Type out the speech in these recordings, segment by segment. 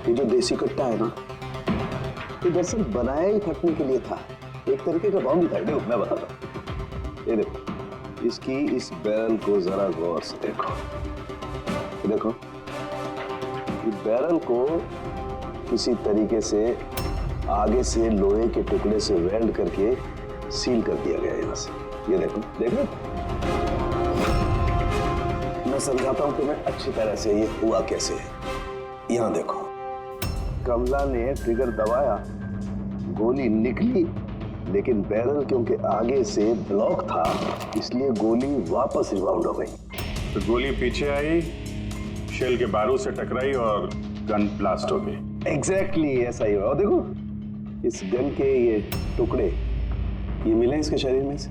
ये जो देसी कट्टा है ना, ये दरअसल बनाया ही फटने के लिए था, एक तरीके का बॉम्ब था। देखो मैं बताता हूँ, ये देखो, इसकी इस बैरल को जरा गौर से देखो, ये देखो, ये बैरल को किसी तरीके से आगे से लोहे के टुकड़े से वेल्ड करके सील कर दिया गया यहाँ से। ये देखो, देखो मैं समझाता हूँ तुम्हें अच्छी तरह से ये हुआ कैसे है। यहाँ देखो, कमला ने ट्रिगर दबाया, गोली निकली, लेकिन बैरल क्योंकि आगे से ब्लॉक था इसलिए गोली वापस रिबाउंड हो गई। तो गोली पीछे आई, शेल के बारूद से टकराई और गन ब्लास्ट हो गई। एग्जैक्टली ऐसा ही हुआ। देखो इस गन के ये टुकड़े ये मिले इसके शरीर में से।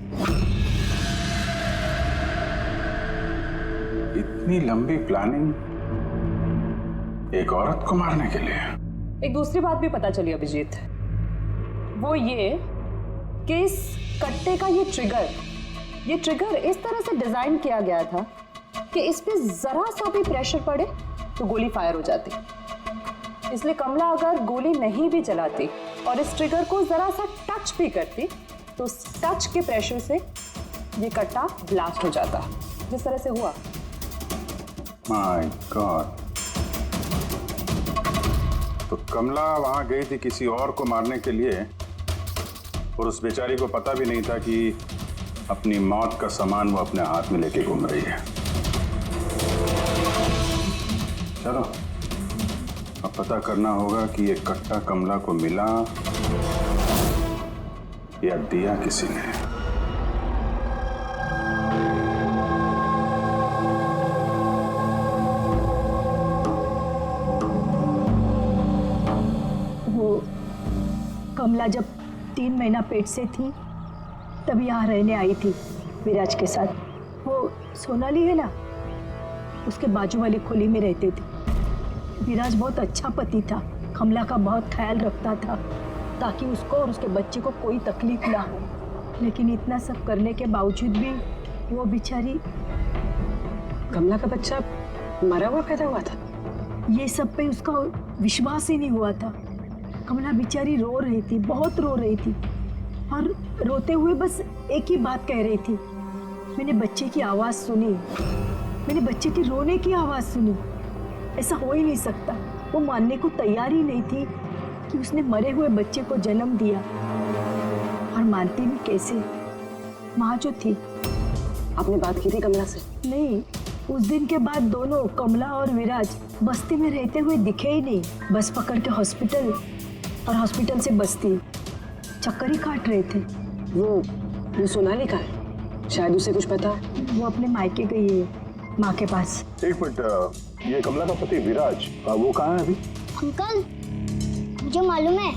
इतनी लंबी प्लानिंग एक औरत को मारने के लिए। एक दूसरी बात भी पता चली अभिजीत, वो ये कि इस कट्टे का ये ट्रिगर इस तरह से डिजाइन किया गया था कि इस पे जरा सा भी प्रेशर पड़े तो गोली फायर हो जाती। इसलिए कमला अगर गोली नहीं भी चलाती और इस ट्रिगर को जरा सा टच भी करती तो उस टच के प्रेशर से ये कट्टा ब्लास्ट हो जाता, जिस तरह से हुआ। My God. तो कमला वहां गई थी किसी और को मारने के लिए और उस बेचारी को पता भी नहीं था कि अपनी मौत का सामान वो अपने हाथ में लेके घूम रही है। चलो अब पता करना होगा कि ये कट्टा कमला को मिला या दिया किसी ने। वो कमला जब 3 महीना पेट से थी तब यहाँ रहने आई थी विराज के साथ। वो सोनाली है ना, उसके बाजू वाली खोली में रहते थे। विराज बहुत अच्छा पति था, कमला का बहुत ख्याल रखता था ताकि उसको और उसके बच्चे को कोई तकलीफ ना हो। लेकिन इतना सब करने के बावजूद भी वो बेचारी। कमला का बच्चा मरा हुआ पैदा हुआ था? ये सब पे उसका विश्वास ही नहीं हुआ था। कमला बेचारी रो रही थी, बहुत रो रही थी और रोते हुए बस एक ही बात कह रही थी, मैंने बच्चे की आवाज़ सुनी, मैंने बच्चे की रोने की आवाज़ सुनी। ऐसा हो ही नहीं सकता। वो मानने को तैयार ही नहीं थी कि उसने मरे हुए बच्चे को जन्म दिया। और मानती भी कैसे, माँ जो थी। आपने बात की थी कमला से? नहीं, उस दिन के बाद दोनों कमला और विराज बस्ती में रहते हुए दिखे ही नहीं। बस पकड़ के हॉस्पिटल और हॉस्पिटल से बस्ती चक्कर ही काट रहे थे। वो सोनाली का है, शायद उसे कुछ पता। वो अपने मायके गई है माँ के पास। एक मिनट, ये कमला का पति विराज वो कहाँ है अभी? अंकल मुझे मालूम है।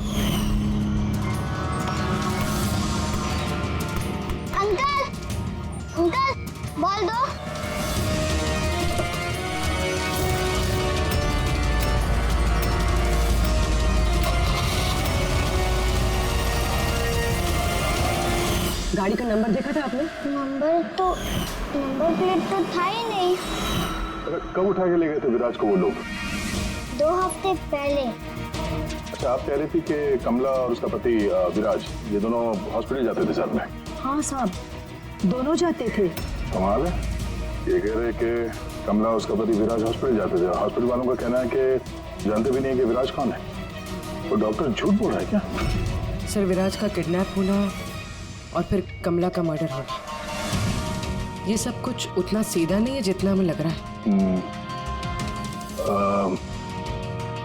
अंकल अंकल बोल दो। गाड़ी का नंबर देखा था आपने? नंबर प्लेट तो था ही नहीं। अरे कब उठा के ले गए थे विराज को वो लोग? 2 हफ्ते पहले। अच्छा, आप कह रही थी कि कमला और उसका पति विराज ये दोनों हॉस्पिटल जाते थे साथ में? हाँ साहब, दोनों जाते थे। कमाल है, ये कह रहे कि कमला उसका पति विराज हॉस्पिटल जाते थे। हॉस्पिटल वालों का कहना है कि जानते भी नहीं कि विराज कौन है। वो डॉक्टर झूठ बोल रहा है क्या? सर, विराज का किडनैप होना और फिर कमला का मर्डर होना, ये सब कुछ उतना सीधा नहीं है जितना हमें लग रहा है।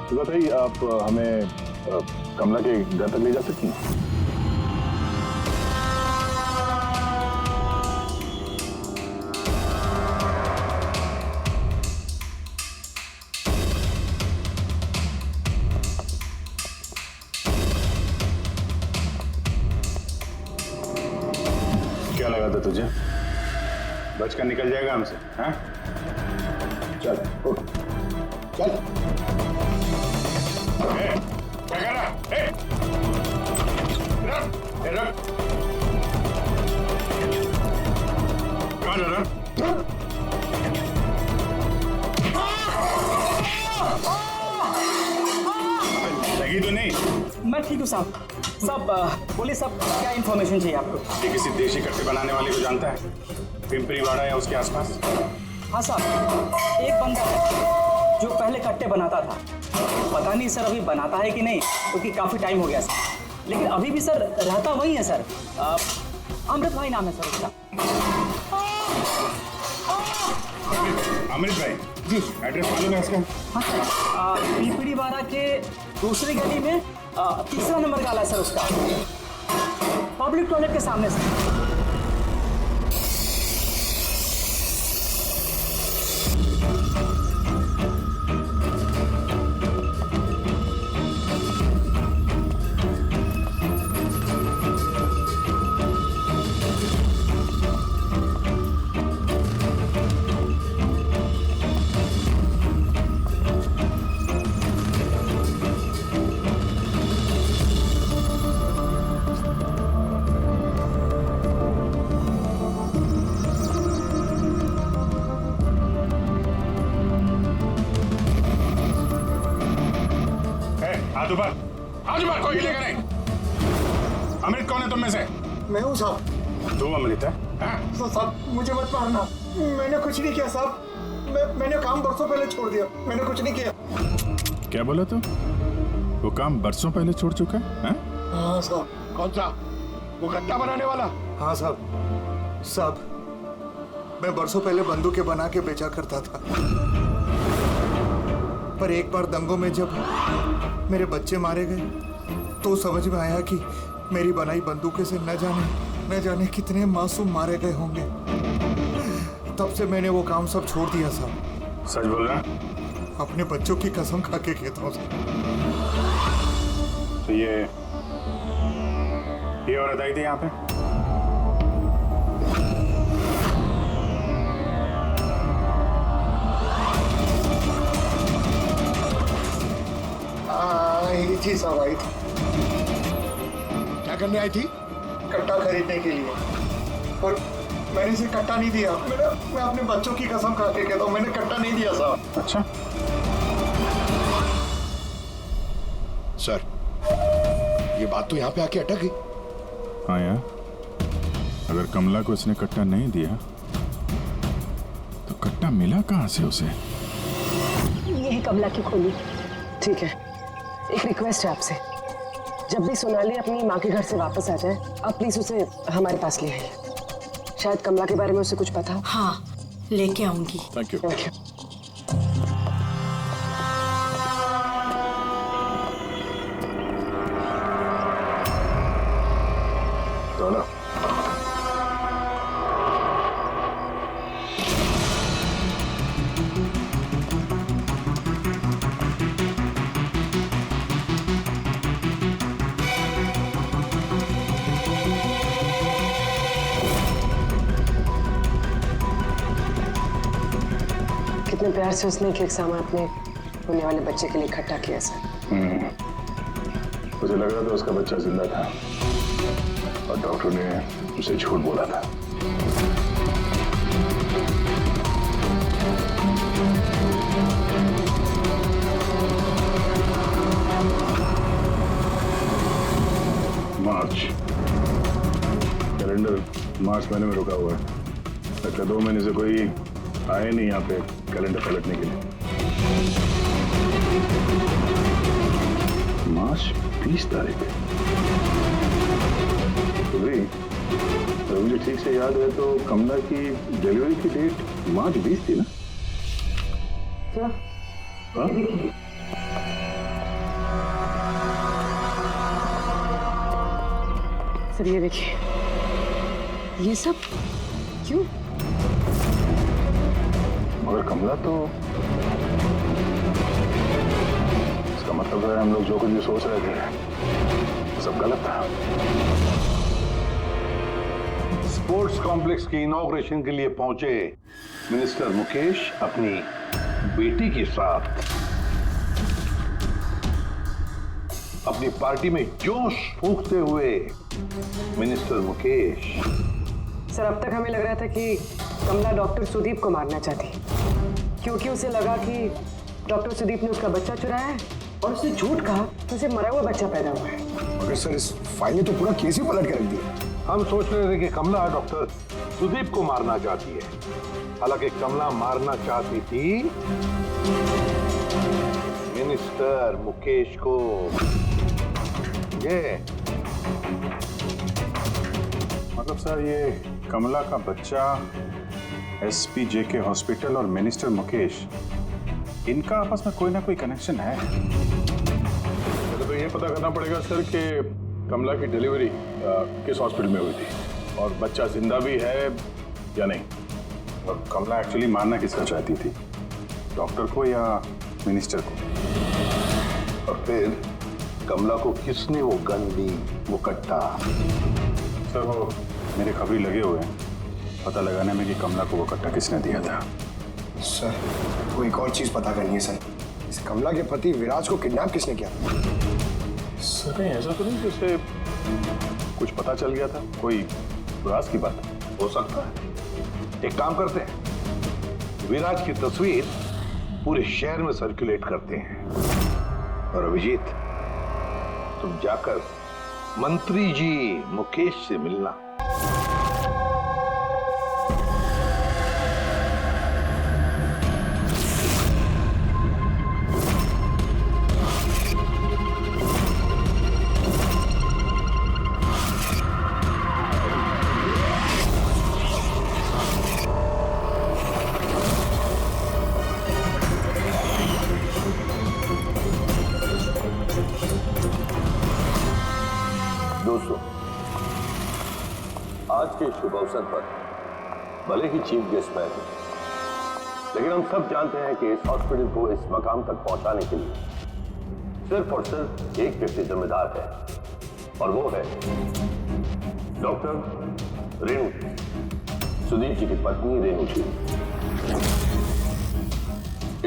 तो बताइए, आप हमें कमला के घर तक ले जा सकती हैं? क्या लगा था तुझे? बचकर निकल जाएगा हमसे? हाँ? चल उठ, चल। क्या कर रहा? रख। कहाँ जा रहा? मैं ठीक हूँ साहब। साहब बोलिए साहब, क्या इन्फॉर्मेशन चाहिए आपको? ये किसी देशी कट्टे बनाने वाले को जानता है? पिंपरीवाड़ा या उसके आसपास? हाँ साहब, एक बंदा है जो पहले कट्टे बनाता था। पता नहीं सर अभी बनाता है कि नहीं, क्योंकि काफ़ी टाइम हो गया सर। लेकिन अभी भी सर रहता वही है सर। अमृत भाई नाम है सर उसका। अमृत भाई जी। एड्रेस मालूम है इसका? हाँ, पिंपरीवाड़ा के दूसरी गली में तीसरा नंबर गाला है सर उसका, पब्लिक टॉयलेट के सामने से। आज बार कोई हिलेगा नहीं। अमृत कौन है तुम में से? मैं हूँ साहब। तू अमृत है? साहब मुझे मत मारना, मैंने कुछ नहीं किया साहब। मैंने काम बरसों पहले छोड़ दिया, मैंने कुछ नहीं किया। क्या बोला तू? वो काम बरसों पहले छोड़ चुका है? हाँ साहब। कौन सा? वो गट्टा बनाने वाला? हाँ साहब। साहब मैं बरसों पहले बंदूकें बना के बेचा करता था, पर एक बार दंगों में जब मेरे बच्चे मारे गए तो समझ में आया कि मेरी बनाई बंदूकें से न जाने कितने मासूम मारे गए होंगे। तब से मैंने वो काम सब छोड़ दिया साहब। सच बोल रहा? अपने बच्चों की कसम खा के कहता हूँ साहब। तो ये औरत आई थी यहाँ पे? आई थी साहब, आई थी। क्या करने आई थी? कट्टा खरीदने के लिए, पर मैंने इसे कट्टा नहीं दिया। मैं अपने बच्चों की कसम खा के कहता हूँ, मैंने कट्टा नहीं दिया साहब। अच्छा। सर, ये बात तो यहाँ पे आके अटक गई। हाँ यार, अगर कमला को इसने कट्टा नहीं दिया तो कट्टा मिला कहाँ से उसे? ये है कमला की खोली। ठीक है, एक रिक्वेस्ट है आपसे, जब भी सोनाली अपनी माँ के घर से वापस आ जाए आप प्लीज उसे हमारे पास ले आइए। शायद कमला के बारे में उसे कुछ पता हो। हाँ, लेके आऊंगी। Thank you. Thank you. तो ना कितने प्यार से उसने एक सामान अपने होने वाले बच्चे के लिए इकट्ठा किया सर। उसे लग रहा था उसका बच्चा जिंदा था और डॉक्टर ने उसे झूठ बोला था। मार्च कैलेंडर मार्च महीने में रुका हुआ है। लगता 2 महीने से कोई आए नहीं यहाँ पे कैलेंडर पलटने के लिए। मार्च 20 तारीख। तो भाई अगर मुझे ठीक से याद है तो कमला की डिलीवरी की डेट मार्च 20 थी ना? क्या? हाँ? सर ये देखिए, ये सब क्यों? मगर कमला तो, इसका मतलब है हम लोग जो कुछ भी सोच रहे थे सब गलत था। स्पोर्ट्स कॉम्प्लेक्स के इनॉग्रेशन के लिए पहुंचे मिनिस्टर मुकेश अपनी बेटी के साथ अपनी पार्टी में जोश फूंकते हुए। मिनिस्टर मुकेश, सर अब तक हमें लग रहा था कि कमला डॉक्टर सुदीप को मारना चाहती, क्योंकि उसे लगा कि डॉक्टर सुदीप ने उसका बच्चा चुराया है और उसने झूठ कहा तो उसे मरा हुआ बच्चा पैदा हुआ है। मगर सर इस फाइल ने तो पूरा केस ही पलट के रख दिया। हम सोच रहे थे कि कमला डॉक्टर सुदीप को मारना चाहती है, हालांकि कमला मारना चाहती थी मिनिस्टर मुकेश को। ये मतलब सर ये कमला का बच्चा एसपीजे के हॉस्पिटल और मिनिस्टर मुकेश, इनका आपस में कोई ना कोई कनेक्शन है। तो ये पता करना पड़ेगा सर कि कमला की डिलीवरी किस हॉस्पिटल में हुई थी और बच्चा जिंदा भी है या नहीं। और कमला एक्चुअली मारना किसका चाहती थी, डॉक्टर को या मिनिस्टर को? और फिर कमला को किसने वो गन दी, वो कट्टा? सर वो मेरे खबरी लगे हुए हैं पता लगाने में कि कमला को वो कट्टा किसने दिया था। सर वो एक और चीज पता करनी है सर, इस कमला के पति विराज को किडनैप किसने किया? सर नहीं ऐसा तो नहीं कि उसे कुछ पता चल गया था, कोई राज की बात हो सकता है। एक काम करते हैं, विराज की तस्वीर पूरे शहर में सर्कुलेट करते हैं और अभिजीत तुम जाकर मंत्री जी मुकेश से मिलना। दोस्तों, आज के शुभ अवसर पर भले ही चीफ गेस्ट मैं हूं, लेकिन हम सब जानते हैं कि इस हॉस्पिटल को इस मकाम तक पहुंचाने के लिए सिर्फ और सिर्फ एक व्यक्ति जिम्मेदार है, और वो है डॉक्टर रेणु, सुदीप जी की पत्नी रेणु जी।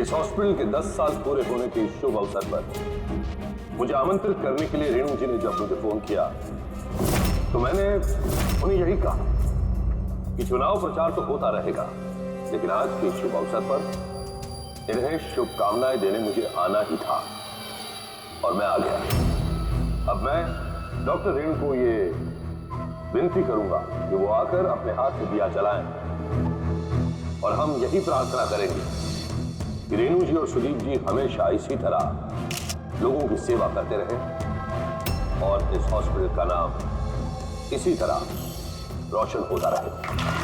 इस हॉस्पिटल के 10 साल पूरे होने के इस शुभ अवसर पर मुझे आमंत्रित करने के लिए रेणु जी ने जब मुझे फोन किया तो मैंने उन्हें यही कहा कि चुनाव प्रचार तो होता रहेगा, लेकिन आज के शुभ अवसर पर इन्हें शुभकामनाएं देने मुझे आना ही था, और मैं आ गया। अब मैं डॉक्टर रेणु को ये विनती करूंगा कि वो आकर अपने हाथ से दिया जलाएं, और हम यही प्रार्थना करेंगे कि रेणु जी और सुदीप जी हमेशा इसी तरह लोगों की सेवा करते रहे और इस हॉस्पिटल का नाम इसी तरह रोशन होता रहे।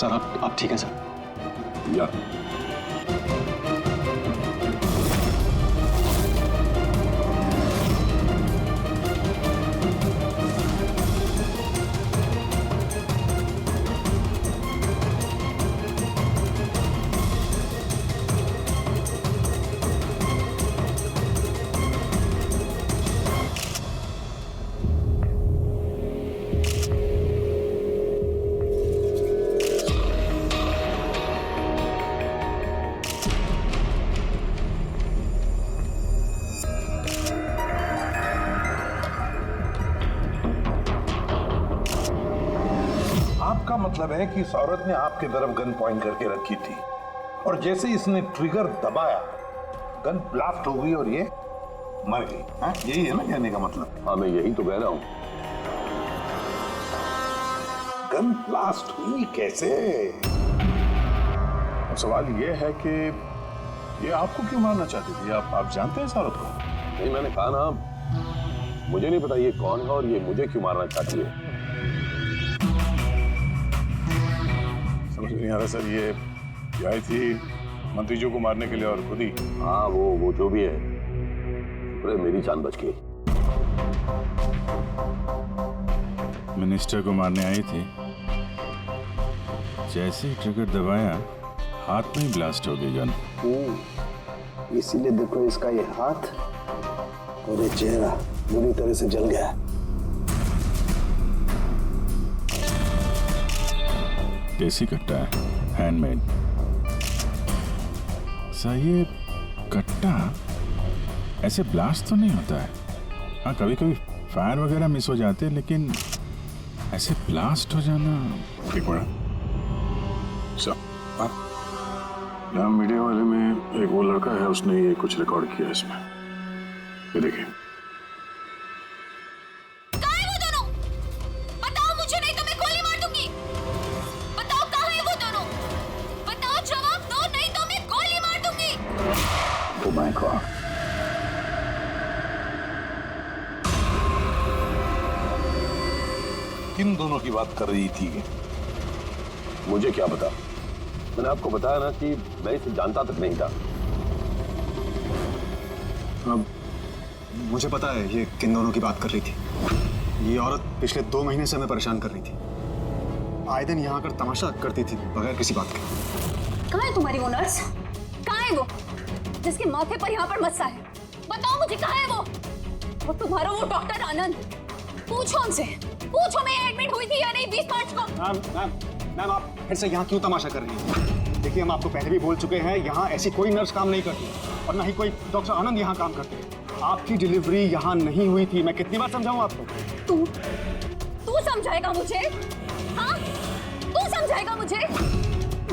सर आप ठीक है सर? या आपका मतलब है कि इस औरत ने आपके तरफ गन पॉइंट करके रखी थी और जैसे इसने ट्रिगर दबाया गन ब्लास्ट हो गई और ये मर गई। हाँ, यही है ना कहने का मतलब? हाँ, मैं यही तो कह रहा हूं। गन ब्लास्ट हुई कैसे? अब सवाल ये है कि ये आपको क्यों मारना चाहती थी? आप जानते हैं इस औरत को? नहीं, मैंने कहा ना, मुझे नहीं पता ये कौन है और ये मुझे क्यों मारना चाहती है। समझ नहीं आ रहा सर। ये आई थी मंत्री जी को मारने के लिए और खुद ही। हाँ वो जो भी है, अरे मेरी जान बच गई। मिनिस्टर को मारने आई थी, जैसे ही ट्रिगर दबाया हाथ में ही ब्लास्ट हो गई गन। इसीलिए देखो इसका ये हाथ और ये चेहरा बुरी तरह से जल गया। देसी कट्टा है, हैंडमेड। सा ये कट्टा ऐसे ब्लास्ट तो नहीं होता है। हाँ, कभी कभी फायर वगैरह मिस हो जाते हैं, लेकिन ऐसे ब्लास्ट हो जाना। एक मिनट यहाँ मीडिया वाले में एक वो लड़का है, उसने ये कुछ रिकॉर्ड किया इसमें, ये देखिए। कहाँ है वो दोनों? बताओ मुझे, नहीं तो मैं गोली मार दूंगी। बताओ कहाँ है वो दोनों? बताओ, जवाब दो, नहीं तो मैं गोली मार दूंगी। Oh my God. किन दोनों की बात कर रही थी? मुझे क्या पता, मैंने आपको बताया ना कि मैं इसे जानता तक नहीं था। अब मुझे पता है ये किन दोनों की बात कर रही थी। ये औरत पिछले 2 महीने से हमें परेशान कर रही थी। आए दिन यहाँ आकर तमाशा करती थी बगैर किसी बात के। कहाँ है तुम्हारी वो नर्स? कहाँ है वो जिसके माथे पर यहाँ पर मस्सा है? बताओ मुझे, कहाँ है वो तुम्हारा वो डॉक्टर आनंद? पूछो उनसे, पूछो मैं एडमिट हुई थी या नहीं 20 मार्च को। मैम आप फिर से यहाँ क्यों तमाशा कर रही हैं? देखिए, हम आपको पहले भी बोल चुके हैं, यहाँ ऐसी कोई नर्स काम नहीं करती और ना ही कोई डॉक्टर आनंद यहाँ काम करते हैं। आपकी डिलीवरी यहाँ नहीं हुई थी। मैं कितनी बार समझाऊं आपको? तू समझाएगा मुझे? हाँ, तू समझाएगा मुझे?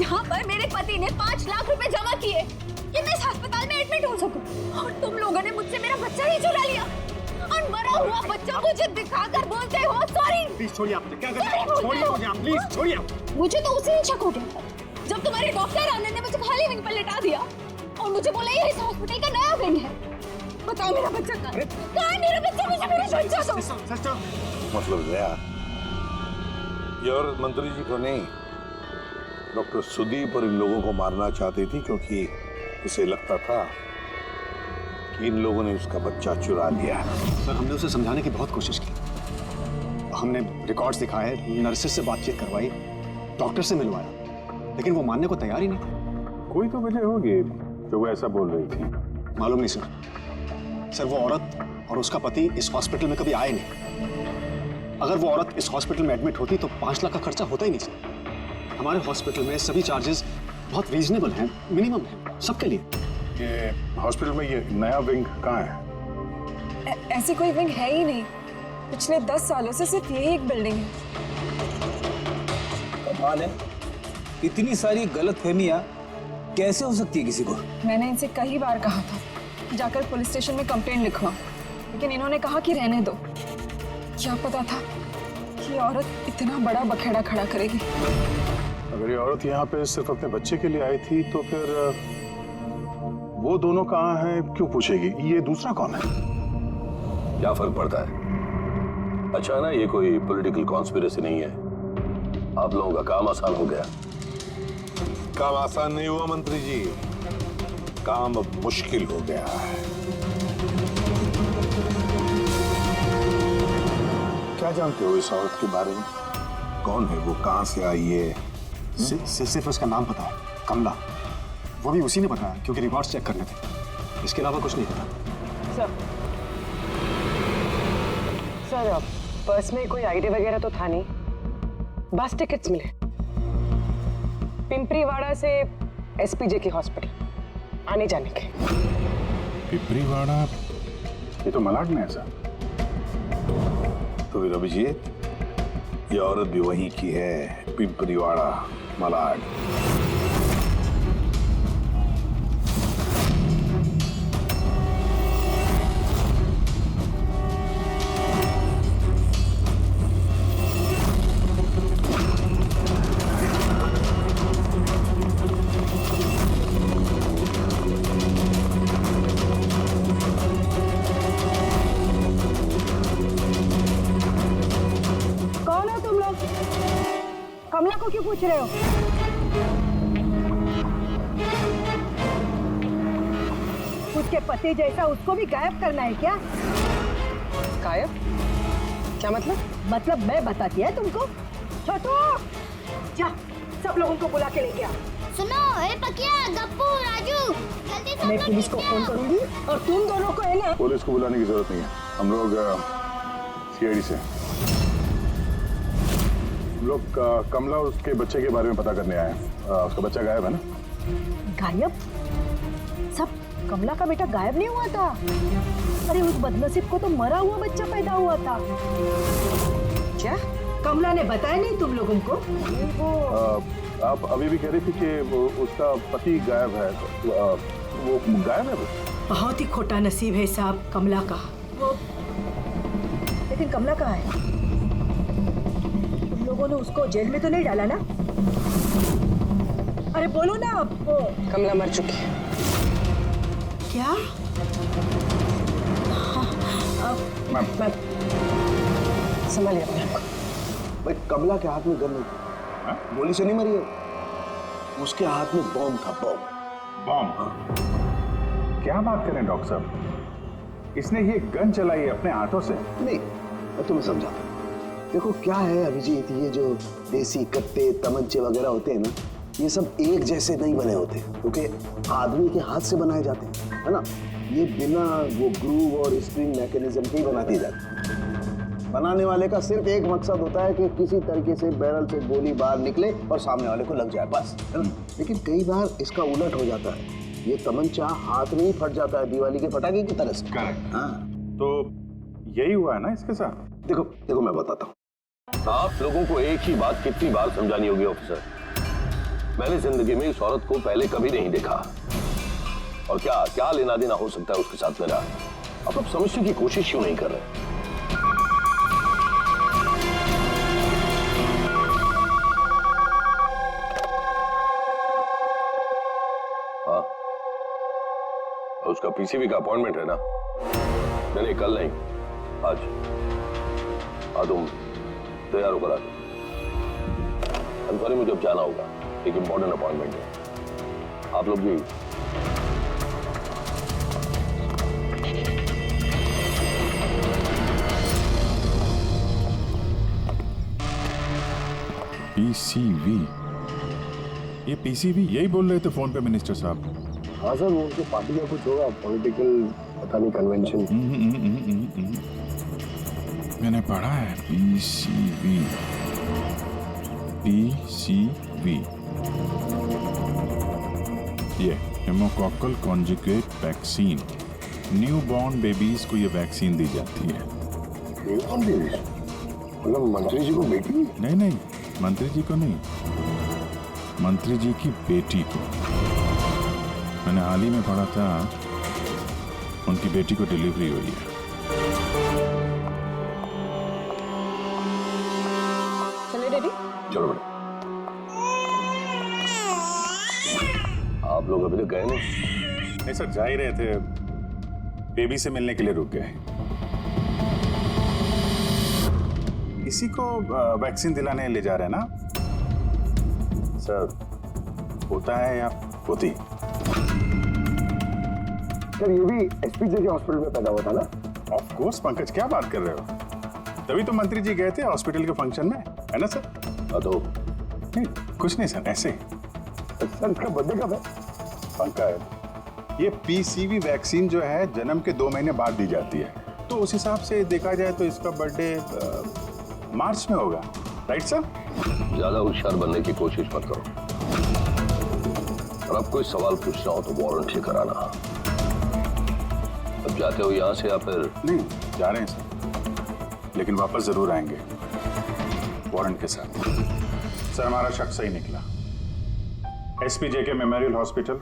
यहाँ पर मेरे पति ने 5 लाख रुपए जमा किए कि मैं इस अस्पताल में एडमिट हो सकूं, और तुम लोगों ने मुझसे मेरा बच्चा ही चुरा लिया और मरा हुआ बच्चा मुझे दिखाकर बोलते हो सॉरी। प्लीज छोड़िए, आप क्या कर रहे हैं? छोड़िए मुझे, आप प्लीज छोड़िए। मुझे तो उसी दिन शक हो गया जब तुम्हारे डॉक्टर आनंद ने मुझे खाली विंग पर लेटा दिया और मुझे बोला ये इस हॉस्पिटल का नया विंग है। बताओ मेरा बच्चा कहाँ है? कहाँ है मेरा बच्चा? मुझे मेरा बच्चा दो। मतलब गया ये औरत मंत्री जी को नहीं, डॉक्टर सुदीप और इन लोगों को मारना चाहती थी, क्योंकि उसे लगता था कि इन लोगों ने उसका बच्चा चुरा लिया। सर, हमने उसे समझाने की बहुत कोशिश की। हमने रिकॉर्ड्स दिखाए, नर्सेस से बातचीत करवाई, डॉक्टर से मिलवाया, लेकिन वो मानने को तैयार ही नहीं थी। कोई तो वजह होगी जो वो ऐसा बोल रही थी। मालूम नहीं सर, वो औरत और उसका पति इस हॉस्पिटल में कभी आए नहीं। अगर वो औरत इस हॉस्पिटल में एडमिट होती तो 5 लाख का खर्चा होता ही नहीं सर। हमारे हॉस्पिटल में सभी चार्जेस बहुत रीजनेबल हैं, मिनिमम हैं सबके लिए। ये हॉस्पिटल में ये नया विंग कहाँ है? ऐसी कोई विंग है ही नहीं। पिछले 10 सालों से सिर्फ यही एक बिल्डिंग है। कमाल है, इतनी सारी गलतफहमियां कैसे हो सकती है किसी को? मैंने इनसे कई बार कहा था जाकर पुलिस स्टेशन में कंप्लेंट लिखवा, लेकिन इन्होंने कहा कि रहने दो। क्या पता था कि औरत इतना बड़ा बखेड़ा खड़ा करेगी। अगर ये औरत यहाँ पे सिर्फ अपने बच्चे के लिए आई थी तो फिर वो दोनों कहाँ हैं क्यों पूछेगी? ये दूसरा कौन है? क्या फर्क पड़ता है? अच्छा है ना, ये कोई पॉलिटिकल कॉन्स्पिरेसी नहीं है। आप लोगों का काम आसान हो गया। काम आसान नहीं हुआ मंत्री जी, काम अब मुश्किल हो गया है। क्या जानते हो इस औरत के बारे में? कौन है वो, कहां से आई है? सिर्फ उसका नाम पता है, कमला। वो भी उसी ने बताया क्योंकि रिकॉर्ड्स चेक करने थे। इसके अलावा कुछ नहीं पता। सर पर्स में कोई आईडी वगैरह तो था नहीं, बस टिकट्स मिले पिंपरीवाड़ा से एसपीजे की हॉस्पिटल आने जाने के। पिंपरीवाड़ा, ये तो मलाड में है सर। तो फिर अभिजीत, ये औरत भी वहीं की है, पिंपरीवाड़ा, मलाड। कमला को क्यों पूछ रहे हो? उसके पति जैसा उसको भी गायब करना है क्या? गायब? क्या मतलब? मतलब मैं बताती है तुमको। छोटू, जा सब लोगों को बुला के लेके आ। सुनो, ए पकिया, गप्पू, राजू, जल्दी सब मैं लोग पुलिस को नीचे फोन आओ। करूंगी और तुम दोनों को है ना। पुलिस को बुलाने की जरूरत नहीं है, हम लोग सीआईडी से हम लोग कमला और उसके बच्चे के बारे में पता करने आए हैं। उसका बच्चा गायब है ना? गायब? सब कमला का बेटा गायब नहीं हुआ था। अरे उस बदनसीब को तो मरा हुआ बच्चा पैदा हुआ था। क्या कमला ने बताया नहीं तुम लोगों को? आप अभी भी कह रही थी कि उसका पति गायब है, वो गायब है? बहुत ही खोटा नसीब है साहब कमला का। वो लेकिन कमला कहाँ है? तुम लोगों ने उसको जेल में तो नहीं डाला ना? अरे बोलो ना आप। कमला मर चुकी है। क्या? मैम संभालिए अपने आप को। भाई कमला के हाथ में गन नहीं था, गोली से नहीं मरी है, उसके हाथ में बॉम्ब था। बॉम्ब? क्या बात करें डॉक्टर साहब, इसने ये गन चलाई है अपने हाथों से? नहीं, मैं तुम्हें समझाता हूं। देखो क्या है अभिजीत, ये जो देसी कट्टे तमंचे वगैरह होते हैं ना, ये सब एक जैसे नहीं बने होते, क्योंकि आदमी के हाथ से बनाए जाते हैं, है ना। ये बिना वो ग्रूव और स्प्रिंग मैकेनिज्म के ही बना दिए जाते हैं। बनाने वाले का सिर्फ एक मकसद होता है कि किसी तरीके से बैरल से गोली बाहर निकले और सामने वाले को लग जाए, बस, है ना। लेकिन कई बार इसका उलट हो जाता है, ये तमंचा हाथ में ही फट जाता है, दिवाली के पटाखे की तरह से। करेक्ट। हाँ, तो यही हुआ है ना इसके साथ? देखो देखो मैं बताता हूँ। आप लोगों को एक ही बात कितनी बार समझानी होगी ऑफिसर, मैंने जिंदगी में इस औरत को पहले कभी नहीं देखा, और क्या क्या लेना देना हो सकता है उसके साथ मेरा, आप समझने की कोशिश क्यों नहीं कर रहे? हाँ, उसका पीसीबी का अपॉइंटमेंट है ना? नहीं कल नहीं, आज। हाँ तुम तैयार होकर आ जाओ। सॉरी मुझे अब जाना होगा, एक इम्पोर्टेंट अपॉइंटमेंट है। आप लोग भी पीसीबी, ये पीसीबी यही बोल रहे थे फोन पे मिनिस्टर साहब। हाँ सर, वो उनके पार्टी का कुछ होगा, पॉलिटिकल पता नहीं कन्वेंशन। मैंने पढ़ा है पीसीबी, पीसीबी, ये pneumococcal conjugate vaccine, newborn babies को ये वैक्सीन दी जाती है। मतलब मंत्री जी को बेटी? नहीं, मंत्री जी को नहीं, मंत्री जी की बेटी को। मैंने हाल ही में पढ़ा था उनकी बेटी को डिलीवरी हुई है। चले डैडी? चलो बेटा। आप लोग अभी तक गए नहीं सर, जा ही रहे थे, बेबी से मिलने के लिए रुक गए। इसी को वैक्सीन दिलाने ले जा रहे हैं ना सर? होता है या होती? सर ये भी एसपीजे के हॉस्पिटल में पैदा हुआ था ना? ऑफ कोर्स पंकज, क्या बात कर रहे हो? तभी तो मंत्री जी गए थे हॉस्पिटल के फंक्शन में, है ना सर? तो नहीं, कुछ नहीं सर, ऐसे। सर इसका बर्थडे कब है? पंकज, ये पीसीवी वैक्सीन जो है जन्म के 2 महीने बाद दी जाती है, तो उस हिसाब से देखा जाए तो इसका बर्थडे मार्च में होगा, राइट सर? ज्यादा होशियार बनने की कोशिश मत करो, और अब कोई सवाल पूछना हो तो वारंट लेकर आना। अब जाते हो यहाँ से या फिर? नहीं, जा रहे हैं सर, लेकिन वापस जरूर आएंगे वारंट के साथ। सर हमारा शक सही निकला। एसपीजे के मेमोरियल हॉस्पिटल,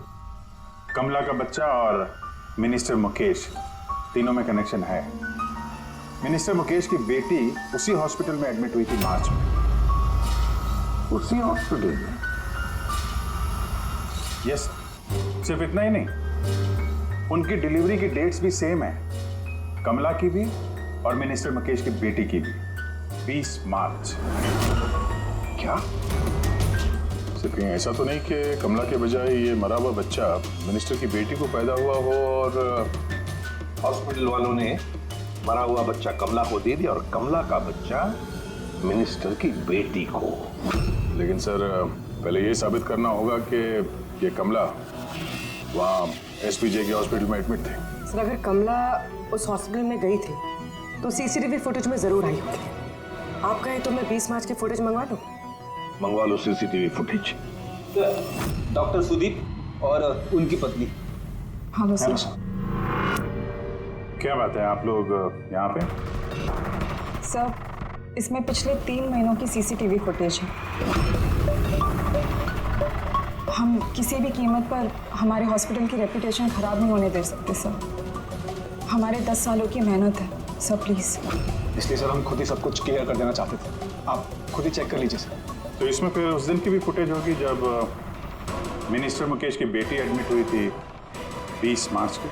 कमला का बच्चा और मिनिस्टर मुकेश, तीनों में कनेक्शन है। मिनिस्टर मुकेश की बेटी उसी हॉस्पिटल में एडमिट हुई थी मार्च में। उसी हॉस्पिटल में? यस, सिर्फ इतना ही नहीं, उनकी डिलीवरी की डेट्स भी सेम है, कमला की भी और मिनिस्टर मुकेश की बेटी की भी, 20 मार्च। क्या? तो कहीं ऐसा तो नहीं कि कमला के बजाय ये मरा हुआ बच्चा मिनिस्टर की बेटी को पैदा हुआ हो और हॉस्पिटल वालों ने मरा हुआ बच्चा कमला को दे दिया और कमला का बच्चा मिनिस्टर की बेटी को। लेकिन सर पहले ये साबित करना होगा कि ये कमला वहाँ एसपीजे के हॉस्पिटल में एडमिट थे। सर अगर कमला उस हॉस्पिटल में गई थी तो सीसीटीवी फुटेज में जरूर आई होगी। आप कहें तो मैं 20 मार्च की फुटेज मंगवा दूं? मंगवा लो सीसीटीवी फुटेज। डॉक्टर सुदीप और उनकी पत्नी। हाँ बस क्या बात है, आप लोग यहाँ पे? सर इसमें पिछले 3 महीनों की सीसीटीवी फुटेज है। हम किसी भी कीमत पर हमारे हॉस्पिटल की रेपुटेशन खराब नहीं होने दे सकते सर। हमारे 10 सालों की मेहनत है सर, प्लीज। इसलिए सर हम खुद ही सब कुछ क्लियर कर देना चाहते थे, आप खुद ही चेक कर लीजिए सर। तो इसमें फिर उस दिन की भी फुटेज होगी जब मिनिस्टर मुकेश की बेटी एडमिट हुई थी 20 मार्च को?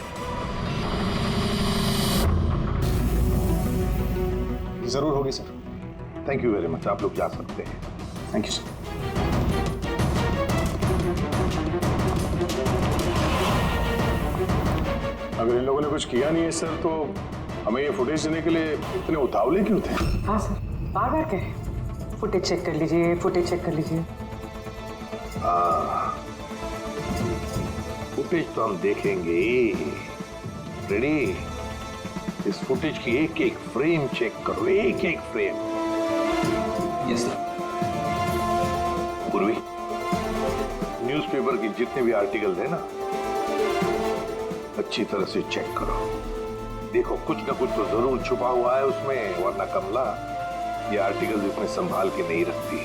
जरूर होगी sir. Thank you very much, आप लोग जा सकते हैं। Thank you sir. अगर इन लोगों ने कुछ किया नहीं है सर तो हमें ये फुटेज देने के लिए इतने उतावले क्यों थे? हाँ सर, बार बार कहें फुटेज चेक कर लीजिए, फुटेज चेक कर लीजिए। फुटेज तो हम देखेंगे। रेडी? इस फुटेज की एक एक फ्रेम चेक करो, एक एक फ्रेम। Yes sir. पूर्वी, न्यूज़पेपर की जितने भी आर्टिकल है ना, अच्छी तरह से चेक करो। देखो कुछ ना कुछ तो जरूर छुपा हुआ है उसमें, वरना कमला ये आर्टिकल इसमें संभाल के नहीं रखती।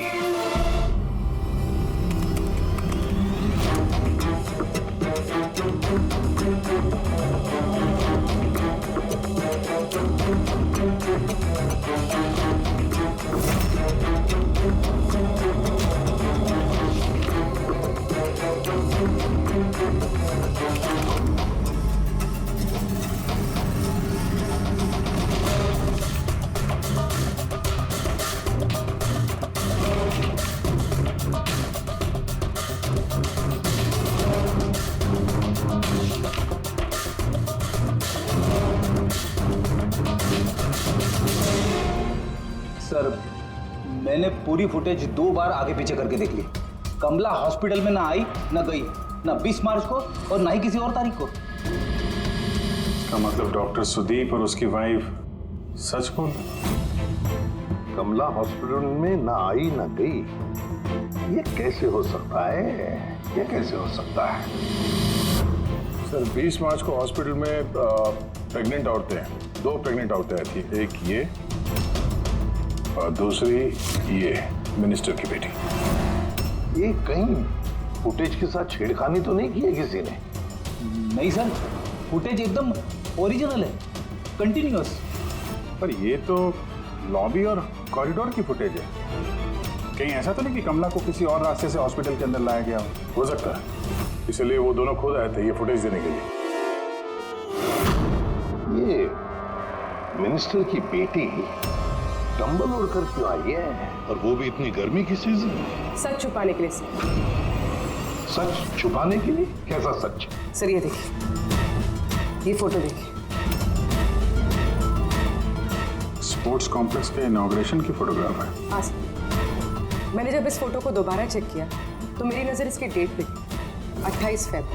सर मैंने पूरी फुटेज 2 बार आगे पीछे करके देख ली। कमला हॉस्पिटल में ना आई ना गई, ना 20 मार्च को और ना ही किसी और तारीख को। का मतलब डॉक्टर सुदीप और उसकी वाइफ सच बोल? कमला हॉस्पिटल में ना आई ना गई, ये कैसे हो सकता है? ये कैसे हो सकता है? सर 20 मार्च को हॉस्पिटल में प्रेग्नेंट औरतें, 2 प्रेग्नेंट औरतें आई थी, एक ये और दूसरी ये मिनिस्टर की बेटी। ये कहीं फुटेज के साथ छेड़खानी तो नहीं की है किसी ने? नहीं सर, फुटेज एकदम ओरिजिनल है, कंटिन्यूअस। पर ये तो लॉबी और कॉरिडोर की फुटेज है। कहीं ऐसा तो नहीं कि कमला को किसी और रास्ते से हॉस्पिटल के अंदर लाया गया हो सकता है, इसलिए वो दोनों खुद आए थे ये फुटेज देने के लिए। ये मिनिस्टर की बेटी कंबल ओढ़ कर क्यों आई है, और वो भी इतनी गर्मी की सीजन? सच छुपाने के लिए सर। सच छुपाने के लिए? कैसा सच? सर ये देखिए, ये फोटो देखिए। स्पोर्ट्स कॉम्प्लेक्स के इनॉग्रेशन की फोटोग्राफ है। हाँ सर, मैंने जब इस फोटो को दोबारा चेक किया तो मेरी नजर इसके डेट पे 28 फेब।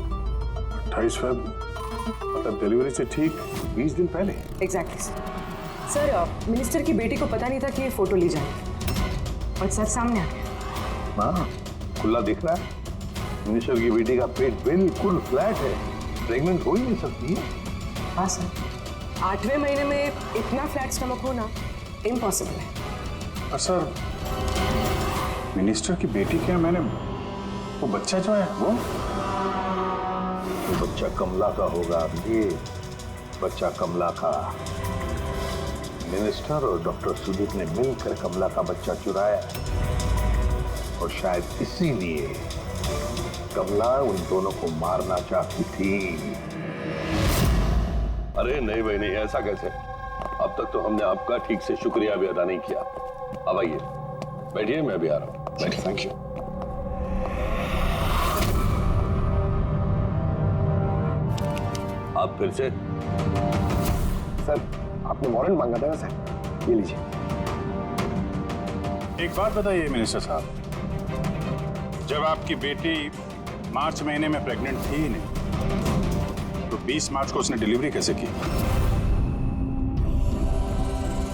28 फेब मतलब डिलीवरी से ठीक 20 दिन पहले। Exactly sir. सर मिनिस्टर की बेटी को पता नहीं था कि ये फोटो ली जाएगी और सच सामने आ गया। हाँ, खुला दिख रहा है। मिनिस्टर की बेटी का पेट बिल्कुल फ्लैट है, प्रेग्नेंट हो ही नहीं सकती है। हाँ सर, 8वें महीने में इतना फ्लैट स्टमक होना इम्पॉसिबल है। और सर मिनिस्टर की बेटी क्या, मैंने वो बच्चा जो है वो बच्चा कमला का होगा। ये बच्चा कमला का। मिनिस्टर और डॉक्टर सुदीप ने मिलकर कमला का बच्चा चुराया और शायद इसीलिए कमला उन दोनों को मारना चाहती थी। अरे नहीं भाई नहीं, ऐसा कैसे? अब तक तो हमने आपका ठीक से शुक्रिया भी अदा नहीं किया। अब आइए बैठिए, मैं भी आ रहा हूँ। Thank you. आप फिर से? सर आपने वारंट मांगा था ना सर, ये लीजिए। एक बात बताइए मिनिस्टर साहब, जब आपकी बेटी मार्च महीने में प्रेग्नेंट थी ही नहीं, तो 20 मार्च को उसने डिलीवरी कैसे की?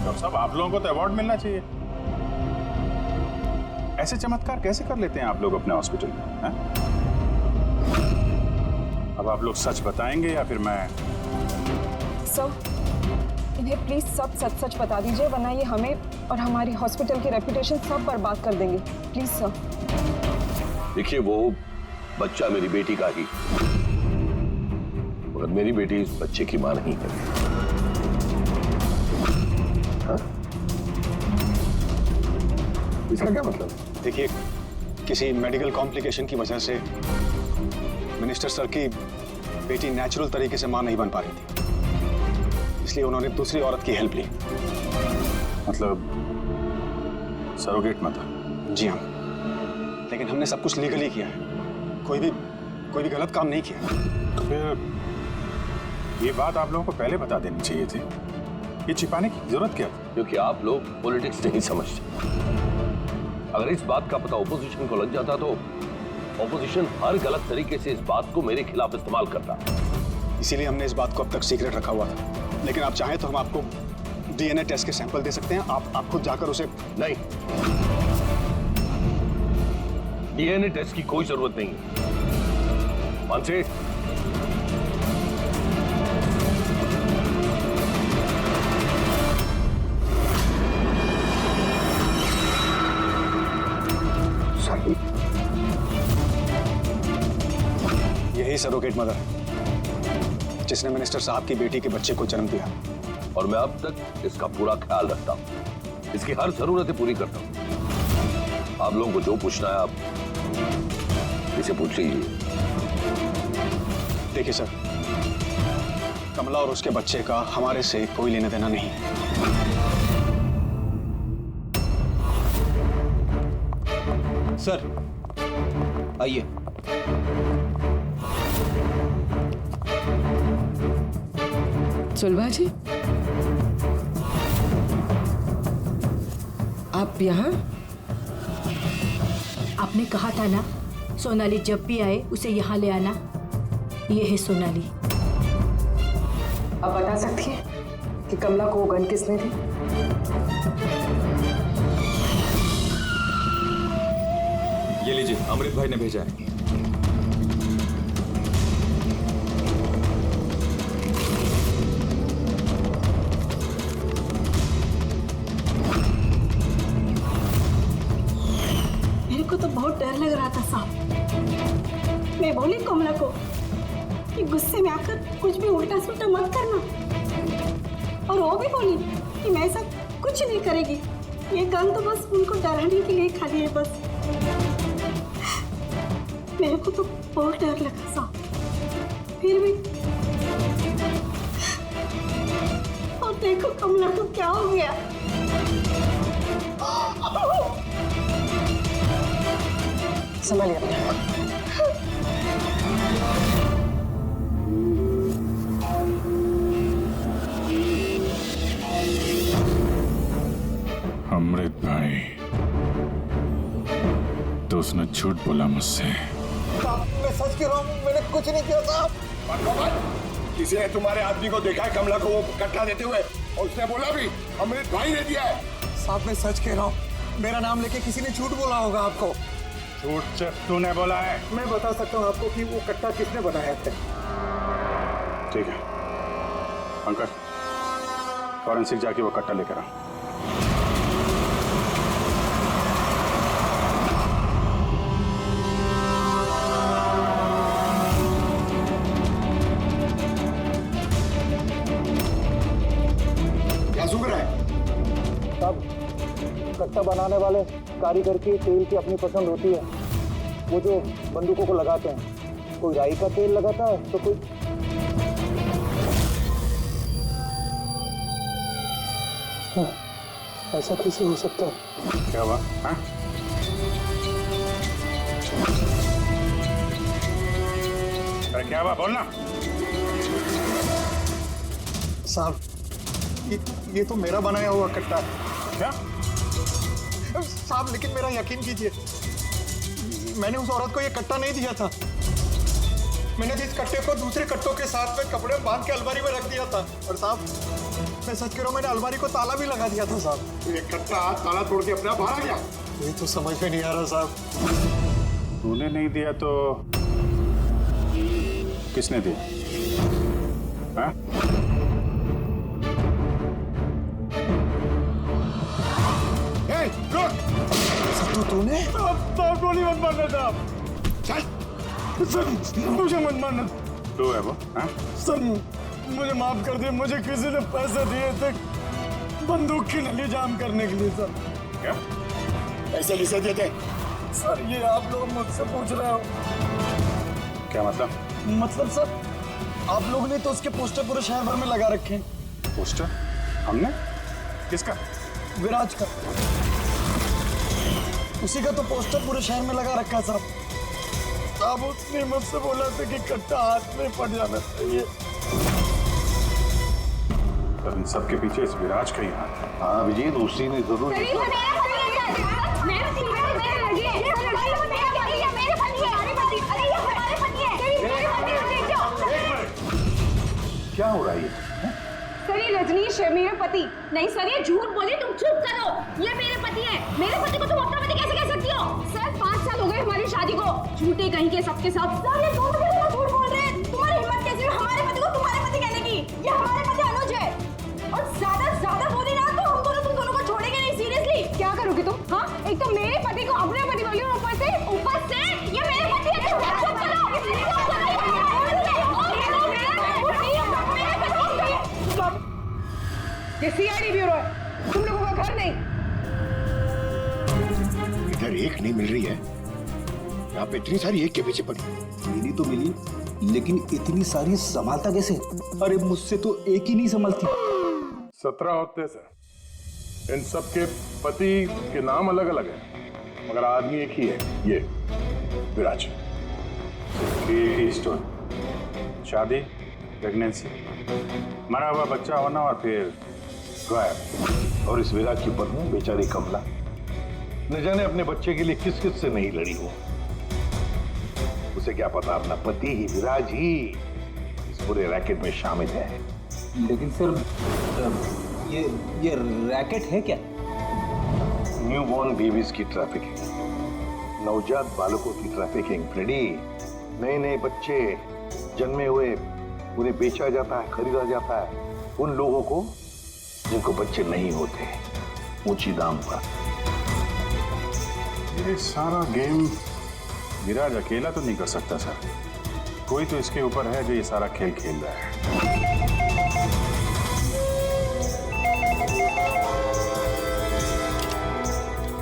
डॉक्टर साहब, आप लोगों को तो अवार्ड मिलना चाहिए। ऐसे चमत्कार कैसे कर लेते हैं आप लोग अपने हॉस्पिटल में, हैं? अब आप लोग सच बताएंगे या फिर मैं? सर, इन्हें प्लीज सब सच सच बता दीजिए, वरना ये हमें और हमारी हॉस्पिटल की रेपुटेशन सब बर्बाद कर देंगे। Please sir. देखिए, वो बच्चा मेरी बेटी का ही, मगर मेरी बेटी इस बच्चे की मां नहीं है। हाँ? इसका क्या मतलब? देखिए, किसी मेडिकल कॉम्प्लिकेशन की वजह से मिनिस्टर सर की बेटी नेचुरल तरीके से मां नहीं बन पा रही थी, इसलिए उन्होंने दूसरी औरत की हेल्प ली। मतलब सरोगेट मदर? जी हाँ, लेकिन हमने सब कुछ लीगली किया है, कोई भी गलत काम नहीं किया। तो फिर ये बात आप लोगों को पहले बता देनी चाहिए थी, ये छिपाने की जरूरत क्या थी? क्योंकि आप लोग पॉलिटिक्स नहीं समझते। अगर इस बात का पता ऑपोजिशन को लग जाता तो ऑपोजिशन हर गलत तरीके से इस बात को मेरे खिलाफ इस्तेमाल करता। इसीलिए हमने इस बात को अब तक सीक्रेट रखा हुआ था, लेकिन आप चाहें तो हम आपको डीएनए टेस्ट के सैंपल दे सकते हैं। आप खुद जाकर उसे। नहीं, डीएनए टेस्ट की कोई जरूरत नहीं है। मानसे, यही सरोगेट मदर है जिसने मिनिस्टर साहब की बेटी के बच्चे को जन्म दिया, और मैं अब तक इसका पूरा ख्याल रखता हूं, इसकी हर जरूरतें पूरी करता हूं। आप लोगों को जो पूछना है आप इसे पूछ लीजिए। देखिए सर, कमला और उसके बच्चे का हमारे से कोई लेना देना नहीं। सर आइए। सुलभा जी, आप यहाँ? आपने कहा था ना, सोनाली जब भी आए उसे यहाँ ले आना। ये है सोनाली। आप बता सकती हैं कि कमला को वो गन किसने दी? ये लीजिए, अमृत भाई ने भेजा है। मेरे को तो बहुत डर लग रहा था साहब। मैं बोली कमला को कि गुस्से में आकर कुछ भी उल्टा सुल्टा मत करना, और वो भी बोली कि मैं ऐसा कुछ नहीं करेगी। ये गन तो बस उनको डराने के लिए खाली है बस। मेरे को तो बहुत डर लगा साहब, फिर भी। और देखो कमला को क्या हो गया। संभालिए अपने। अमृत भाई, तो उसने झूठ बोला मुझसे। मैं सच कह रहा हूँ, मैंने कुछ नहीं किया साहब। किसी ने तुम्हारे आदमी को देखा है कमला को वो कट्टा देते हुए, और उसने बोला भी अमृत भाई ने दिया है। साहब मैं सच कह रहा हूँ, मेरा नाम लेके किसी ने झूठ बोला होगा आपको। झूठ सिर्फ तूने बोला है। मैं बता सकता हूँ आपको कि वो कट्टा किसने बनाया है। ठीक है पंकज, फॉरेंसिक जाके वो कट्टा लेकर आ। क्या सुन रहा है? साहब, कट्टा बनाने वाले कारीगर की तेल की अपनी पसंद होती है। वो जो बंदूकों को लगाते हैं, कोई राई का तेल लगाता है तो कोई। हाँ, ऐसा कैसे हो सकता है? क्या हुआ? हाँ? अरे क्या हुआ, बोलना। साहब ये तो मेरा बनाया हुआ कट्टा है। क्या साहब लेकिन मेरा यकीन कीजिए, मैंने उस औरत को ये कट्टा नहीं दिया था। मैंने इस कट्टे को दूसरे कट्टों के साथ में कपड़े में बांध के अलमारी में रख दिया था। और साहब मैं सच कह रहा हूँ, मैंने अलमारी को ताला भी लगा दिया था साहब। ये कट्टा ताला तोड़ के अपने आप बाहर आ गया। ये तो समझ में नहीं आ रहा साहब। तूने नहीं दिया तो किसने दिया? हाँ? सत्तू तूने? आप गोली मत मारना साहब। सर मुझे मत मारना। तू है वो? हाँ? सर मुझे माफ कर दिए, मुझे किसी ने पैसे दिए थे बंदूक की नली जाम करने के लिए। सर क्या पैसे किसे दिए थे? सर ये आप लोग मुझसे पूछ रहे हो। क्या मतलब? मतलब सर आप लोगों ने तो उसके पोस्टर पूरे शहर भर में लगा रखे हैं। पोस्टर? हमने? किसका? विराज का। उसी का तो पोस्टर पूरे शहर में लगा रखा है साहब। साहब उसने मुझसे बोला था कि कट्टा हाथ में पड़ जाना चाहिए। तो इन सबके पीछे इस विराज का ही हाथ है। हाँ अभिजीत, उसी ने जरूर क्या हो रहा है? सर ये रजनीश है मेरा पति। नहीं सर ये झूठ बोले, तुम चुप करो। ये मेरे पति है। मेरे पति को तुम अपना पति कैसे कह सकती हो? सर 5 साल हो गए हमारी शादी को। झूठे कहीं के सबके सब। सर ये झूठ बोल रहे हैं। तुम्हारी हिम्मत कैसे हुई हमारे पति को तुम्हारे पति कहने की? ये हमारे पति अनुज है। और ज्यादा बोली ना तो हम दोनों तुम दोनों को छोड़ेंगे नहीं। सीरियसली क्या करोगे तुम? हाँ एक तो मेरे पति को अपने पति बोली और ऊपर से ये मेरे पति है। चुप करो। ये सीआईडी ब्यूरो है, तुम लोगों का घर नहीं। इधर एक नहीं मिल रही है, यहाँ पे इतनी सारी एक के पीछे पड़ी। मिली तो मिली, लेकिन इतनी सारी संभालता कैसे? अरे मुझसे तो एक ही नहीं संभलती। 17 होते सर। इन सब के पति के नाम अलग अलग हैं, मगर आदमी एक ही है, ये विराज। स्टोरी, शादी, प्रेगनेंसी, मरा हुआ बच्चा होना और फिर गायब। और इस विराज की पत्नी बेचारी कमला न जाने अपने बच्चे के लिए किस किस से नहीं लड़ी हो। उसे क्या पता अपना पति ही विराज ही इस पूरे रैकेट में शामिल है। लेकिन सर ये रैकेट है क्या? न्यूबॉर्न बेबीज की ट्रैफिकिंग, नवजात बालकों की ट्रैफिकिंग। फ्रेडी, नए बच्चे जन्मे हुए उन्हें बेचा जाता है, खरीदा जाता है उन लोगों को जिनको बच्चे नहीं होते, ऊंची दाम पर। ये सारा गेम विराज अकेला तो नहीं कर सकता सर। कोई तो इसके ऊपर है जो ये सारा खेल खेल रहा है।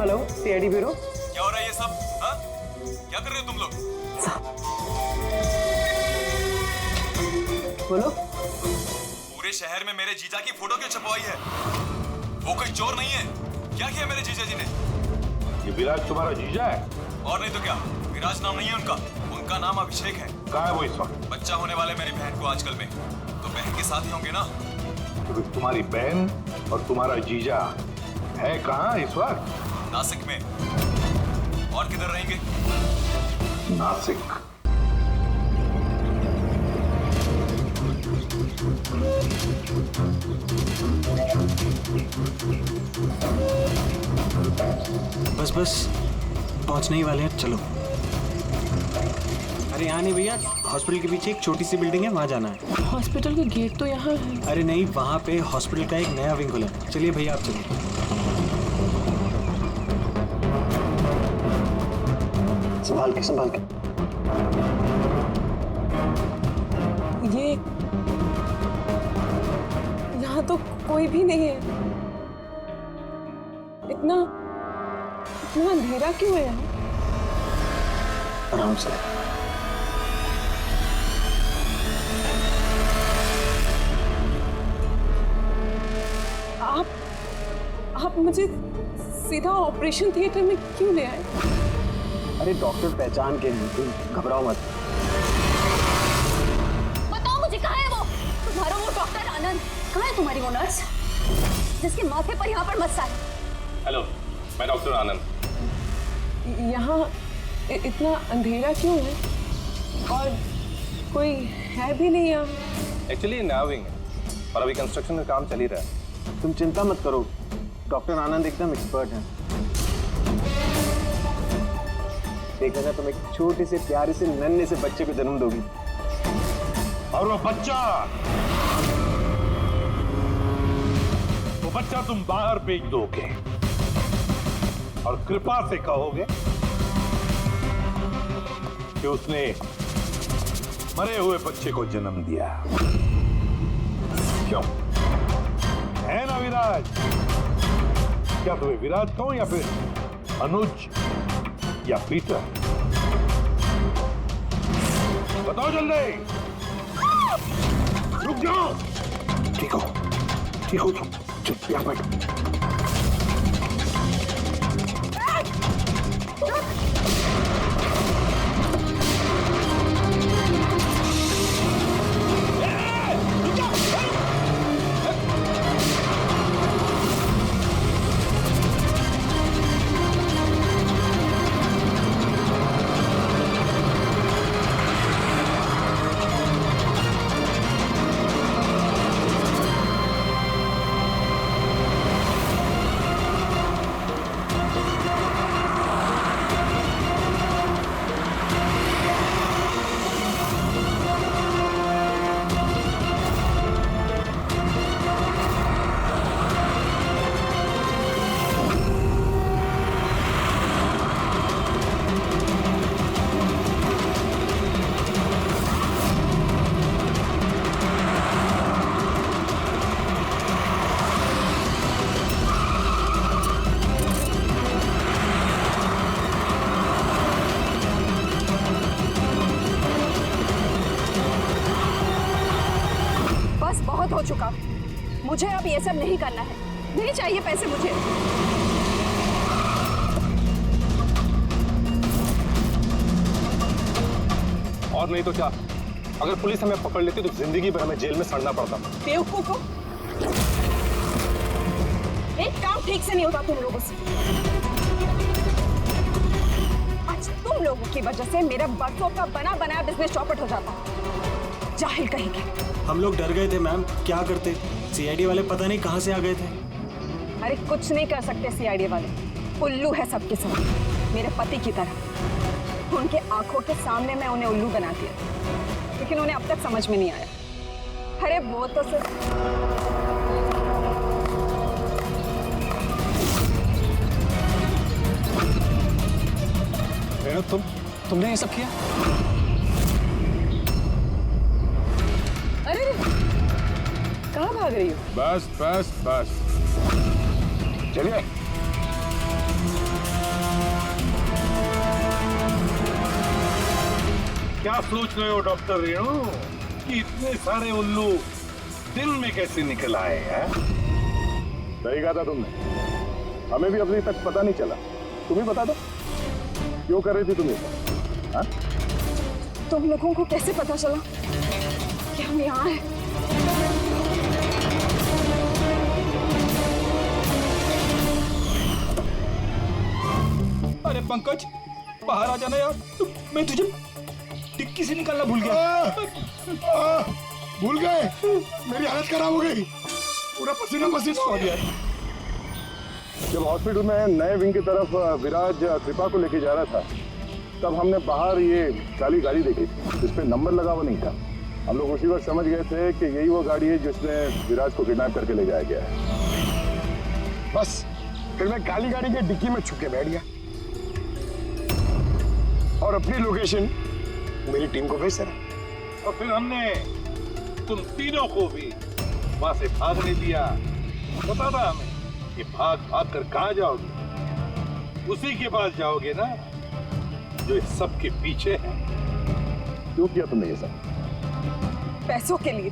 Hello CID bureau. क्या हो रहा है ये सब? हाँ? क्या कर रहे हो तुम लोग? बोलो। पूरे शहर में मेरे जीजा की फोटो क्यों छपवाई है? वो कोई चोर नहीं है। क्या किया मेरे जीजा जी ने? ये विराज तुम्हारा जीजा है? और नहीं तो क्या, विराज नाम नहीं है उनका नाम अभिषेक है। कहाँ है वो इस वक्त? बच्चा होने वाले मेरी बहन को आजकल में, तो बहन के साथ ही होंगे ना। तो तुम्हारी बहन और तुम्हारा जीजा है कहाँ इस वक्त? नासिक में। और किधर रहेंगे? नासिक। बस पहुंचने ही वाले हैं, चलो। अरे यहाँ नहीं भैया, हॉस्पिटल के पीछे एक छोटी सी बिल्डिंग है, वहाँ जाना है। हॉस्पिटल के गेट तो यहाँ है। अरे नहीं, वहाँ पे हॉस्पिटल का एक नया विंग खुला है। चलिए भैया आप चलिए। संभाल के। ये यहाँ तो कोई भी नहीं है। इतना अंधेरा क्यों है यहाँ? आराम से। आप मुझे सीधा ऑपरेशन थिएटर में क्यों ले आए? अरे डॉक्टर पहचान के नहीं, तुम घबराओ मत। बताओ मुझे कहाँ है वो? तुम्हारा वो डॉक्टर आनंद कहाँ है? तुम्हारी वो नर्स जिसके माथे पर यहाँ पर मस्सा है? हेलो, मैं डॉक्टर आनंद। यहाँ इतना अंधेरा क्यों है और कोई है भी नहीं यहाँ? एक्चुअली नया विंग है और अभी कंस्ट्रक्शन का काम चल ही रहा है। तुम चिंता मत करो, डॉक्टर आनंद एकदम एक्सपर्ट हैं। देखा ना, तुम एक छोटे से प्यारे से नन्हे से बच्चे को जन्म दोगी और वो बच्चा तुम बाहर भेज दोगे और कृपा से कहोगे कि उसने मरे हुए बच्चे को जन्म दिया। क्यों है ना विराज? क्या तुम्हें विराज कहूं या फिर अनुज या पीटर? बताओ जल्दी। रुक जाओ। ठीक हो तुम चुप यहाँ बैठो। हो चुका, मुझे अब ये सब नहीं करना है, नहीं चाहिए पैसे मुझे। और नहीं तो क्या, अगर पुलिस हमें पकड़ लेती तो जिंदगी भर हमें जेल में सड़ना पड़ता। बेवकूफ हो, एक काम ठीक से नहीं होता तुम लोगों से। आज तुम लोगों की वजह से मेरा बरसों का बना बनाया बिजनेस चौपट हो जाता। जाहिल कहेंगे। हम लोग डर गए थे मैम, क्या करते? सीआईडी वाले पता नहीं कहां से आ गए थे। अरे कुछ नहीं कर सकते सीआईडी वाले, उल्लू है सबके सब, मेरे पति की तरह। उनके आंखों के सामने मैं उन्हें उल्लू बना दिया, लेकिन उन्हें अब तक समझ में नहीं आया। अरे वो तो सिर्फ तुमने ये सब किया? अरे कहाँ भाग रही हो? बस बस बस, चलिए। क्या सोच रहे हो डॉक्टर रेणु कि इतने सारे उल्लू दिन में कैसे निकल आए हैं? सही कहा था तुमने, हमें भी अभी तक पता नहीं चला। तुम ही बता दो, क्यों कर रही थी तुम ये? हाँ? तुम लोगों को कैसे पता चला कि हम यहाँ हैं? अरे पंकज, बाहर आ जाना यार, मैं तुझे टिक्की से निकालना भूल गया। भूल गए? मेरी हालत खराब हो गई, पूरा पसीना पसीना हो गया। जब हॉस्पिटल में नए विंग की तरफ विराज कृपा को लेके जा रहा था, तब हमने बाहर ये काली गाड़ी देखी थी, जिस पे नंबर लगा हुआ नहीं था। हम लोग उसी वक्त समझ गए थे कि यही वो गाड़ी है जिसमें विराज को किडनैप करके ले जाया गया है। बस फिर मैं काली गाड़ी के डिक्की में छुप के बैठ गया और अपनी लोकेशन मेरी टीम को भेज रहा। और फिर हमने तुम तीनों को भी वहां से भागने दिया। पता था हमें कि भाग भाग कर कहां जाओगे, उसी के पास जाओगे ना जो इस सब के पीछे है। क्यों किया तुमने ये सब? पैसों के लिए।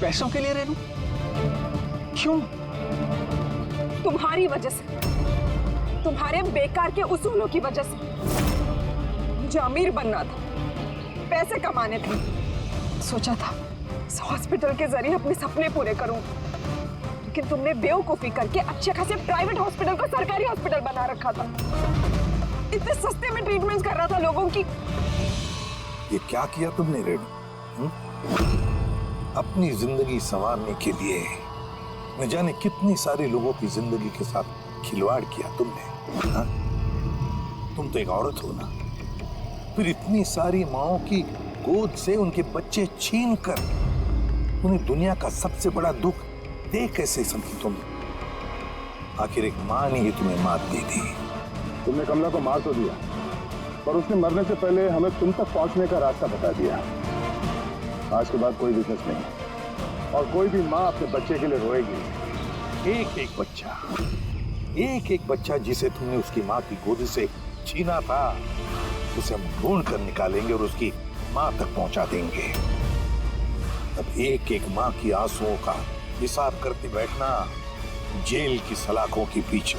पैसों के लिए रेनू? क्यों? तुम्हारी वजह से, तुम्हारे बेकार के उसूलों की वजह से। मुझे अमीर बनना था, पैसे कमाने थे। इस हॉस्पिटल के जरिए अपने सपने पूरे करूं, लेकिन तुमने बेवकूफी करके अच्छे खासे प्राइवेट हॉस्पिटल को सरकारी हॉस्पिटल बना रखा था। इतने सस्ते में ट्रीटमेंट कर रहा था लोगों की। ये क्या किया तुमने रेणु? अपनी जिंदगी संवारने के लिए न जाने कितनी सारे लोगों की जिंदगी के साथ खिलवाड़ किया तुमने। हा? तुम तो एक औरत हो ना, फिर इतनी सारी माओं की गोद से उनके बच्चे छीन कर उन्हें दुनिया का सबसे बड़ा दुख दे कैसे समझी तुम? आखिर एक मां ने ही तुम्हें मात दे दी। तुमने कमला को मार तो दिया, पर उसने मरने से पहले हमें तुम तक पहुंचने का रास्ता बता दिया। आज के बाद कोई वीकनेस नहीं, और कोई भी माँ अपने बच्चे के लिए रोएगी। एक एक बच्चा जिसे तुमने उसकी माँ की गोद से छीना था, उसे हम ढूंढ कर निकालेंगे और उसकी माँ तक पहुंचा देंगे। अब एक एक माँ की आंसुओं का हिसाब करते बैठना जेल की सलाखों के पीछे।